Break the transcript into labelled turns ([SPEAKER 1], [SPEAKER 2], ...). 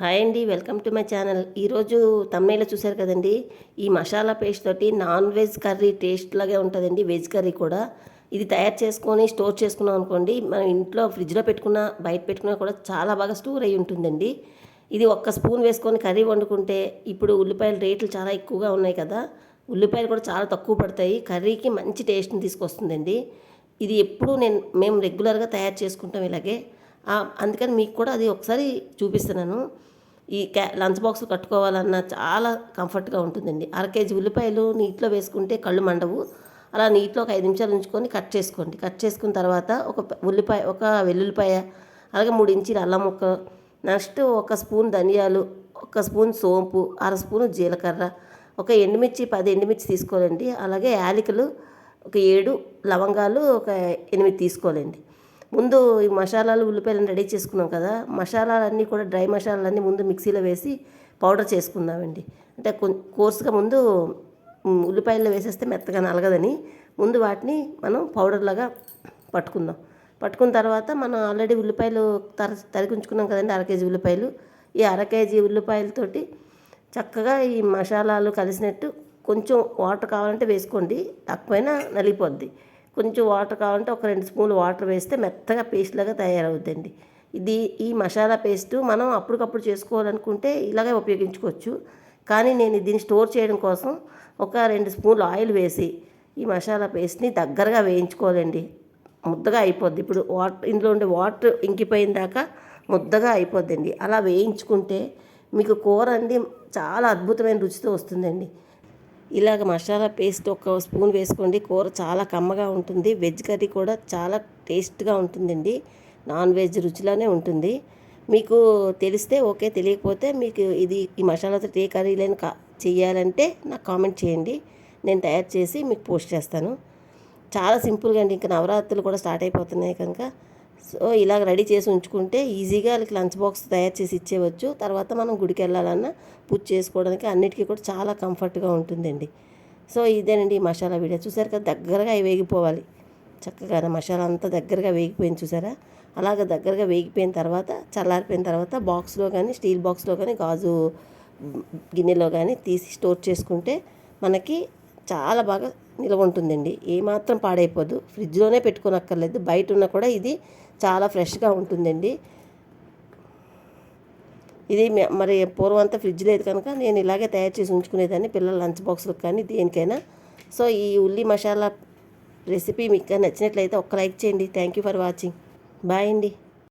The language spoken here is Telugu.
[SPEAKER 1] హాయ్ అండి, వెల్కమ్ టు మై ఛానల్. ఈరోజు తమ్నైలో చూశారు కదండి, ఈ మసాలా పేస్ట్ తోటి నాన్ వెజ్ కర్రీ టేస్ట్ లాగే ఉంటుందండి. వెజ్ కర్రీ కూడా ఇది తయారు చేసుకొని స్టోర్ చేసుకున్నాం అనుకోండి, మనం ఇంట్లో ఫ్రిడ్జ్లో పెట్టుకున్న బయట పెట్టుకున్నా కూడా చాలా బాగా స్టోర్ అయ్యి ఉంటుందండి. ఇది ఒక్క స్పూన్ వేసుకొని కర్రీ వండుకుంటే, ఇప్పుడు ఉల్లిపాయల రేట్లు చాలా ఎక్కువగా ఉన్నాయి కదా, ఉల్లిపాయలు కూడా చాలా తక్కువ పడతాయి, కర్రీకి మంచి టేస్ట్ని తీసుకొస్తుందండి. ఇది ఎప్పుడు మేము రెగ్యులర్గా తయారు చేసుకుంటాం ఇలాగే. అందుకని మీకు కూడా అది ఒకసారి చూపిస్తున్నాను. ఈ లంచ్ బాక్స్ కట్టుకోవాలన్నా చాలా కంఫర్ట్గా ఉంటుందండి. కేజీ ఉల్లిపాయలు నీటిలో వేసుకుంటే కళ్ళు మండవు. అలా నీటిలో ఒక 5 నిమిషాలు ఉంచుకొని కట్ చేసుకోండి. కట్ చేసుకున్న తర్వాత ఒక వెల్లుల్లిపాయ, అలాగే 3 ఇంచీల అల్లం ముక్క, నెక్స్ట్ 1 స్పూన్ ధనియాలు, 1 స్పూన్ సోంపు, 1/2 స్పూన్ జీలకర్ర, ఒక ఎండుమిర్చి 10 ఎండుమిర్చి తీసుకోవాలండి. అలాగే యాలకులు ఒక 7, లవంగాలు ఒక 8 తీసుకోవాలండి. ముందు ఈ మసాలాలు ఉల్లిపాయలను రెడీ చేసుకున్నాం కదా, మసాలాలన్నీ కూడా డ్రై మసాలాలన్నీ ముందు మిక్సీలో వేసి పౌడర్ చేసుకుందామండి. అంటే కోర్సుగా ముందు ఉల్లిపాయల్లో వేసేస్తే మెత్తగా నలగదని ముందు వాటిని మనం పౌడర్లాగా పట్టుకుందాం. పట్టుకున్న తర్వాత మనం ఆల్రెడీ ఉల్లిపాయలు తరిగి ఉంచుకున్నాం కదండి, 1/2 కేజీ ఉల్లిపాయలు. ఈ 1/2 కేజీ ఉల్లిపాయలతోటి చక్కగా ఈ మసాలాలు కలిసినట్టు కొంచెం వాటర్ కావాలంటే వేసుకోండి, తక్కువైనా నలిగిపోద్ది. కొంచెం వాటర్ కావాలంటే ఒక 2 స్పూన్లు వాటర్ వేస్తే మెత్తగా పేస్ట్ లాగా తయారవుద్దండి. ఈ మసాలా పేస్టు మనం అప్పటికప్పుడు చేసుకోవాలనుకుంటే ఇలాగే ఉపయోగించుకోవచ్చు. కానీ నేను దీన్ని స్టోర్ చేయడం కోసం ఒక 2 స్పూన్లు ఆయిల్ వేసి ఈ మసాలా పేస్ట్ని దగ్గరగా వేయించుకోవాలండి. ముద్దగా అయిపోద్ది. ఇప్పుడు ఇందులో ఉండే వాటర్ ఇంకిపోయిన దాకా ముద్దగా అయిపోద్దండి. అలా వేయించుకుంటే మీకు కూర అండి చాలా అద్భుతమైన రుచితో వస్తుందండి. ఇలాగ మసాలా పేస్ట్ 1 స్పూన్ వేసుకోండి, కూర చాలా కమ్మగా ఉంటుంది. వెజ్ కర్రీ కూడా చాలా టేస్ట్గా ఉంటుందండి. నాన్ వెజ్ రుచిలోనే ఉంటుంది. మీకు తెలిస్తే ఓకే, తెలియకపోతే మీకు ఈ మసాలాతో ఏ కర్రీలైనా చేయాలంటే నాకు కామెంట్ చేయండి, నేను తయారు చేసి మీకు పోస్ట్ చేస్తాను. చాలా సింపుల్గా అండి. ఇంకా నవరాత్రులు కూడా స్టార్ట్ అయిపోతున్నాయి కనుక సో ఇలాగ రెడీ చేసి ఉంచుకుంటే ఈజీగా వాళ్ళకి లంచ్ బాక్స్ తయారు చేసి ఇచ్చేయవచ్చు. తర్వాత మనం గుడికి వెళ్ళాలన్నా పూజ చేసుకోవడానికి అన్నిటికీ కూడా చాలా కంఫర్ట్గా ఉంటుందండి. సో ఇదేనండి ఈ మసాలా వీడియో. చూసారు కదా, దగ్గరగా వేగిపోవాలి చక్కగా. మసాలా అంతా దగ్గరగా వేగిపోయింది చూసారా. అలాగ దగ్గరగా వేగిపోయిన తర్వాత చల్లారిపోయిన తర్వాత బాక్స్లో కానీ, స్టీల్ బాక్స్లో కానీ, గాజు గిన్నెలో కానీ తీసి స్టోర్ చేసుకుంటే మనకి చాలా బాగా నిల్వ ఉంటుందండి. ఏమాత్రం పాడైపోదు. ఫ్రిడ్జ్లోనే పెట్టుకోనక్కర్లేదు, బయట ఉన్న కూడా ఇది చాలా ఫ్రెష్గా ఉంటుందండి. ఇది మరి పూర్వం అంతా ఫ్రిడ్జ్ లేదు కనుక నేను ఇలాగే తయారు చేసి ఉంచుకునేదాన్ని పిల్లల లంచ్ బాక్స్లకు కానీ దేనికైనా. సో ఈ ఉల్లి మసాలా రెసిపీ మీకు నచ్చినట్లయితే ఒక్క లైక్ చేయండి. Thank you for watching. Bye అండి.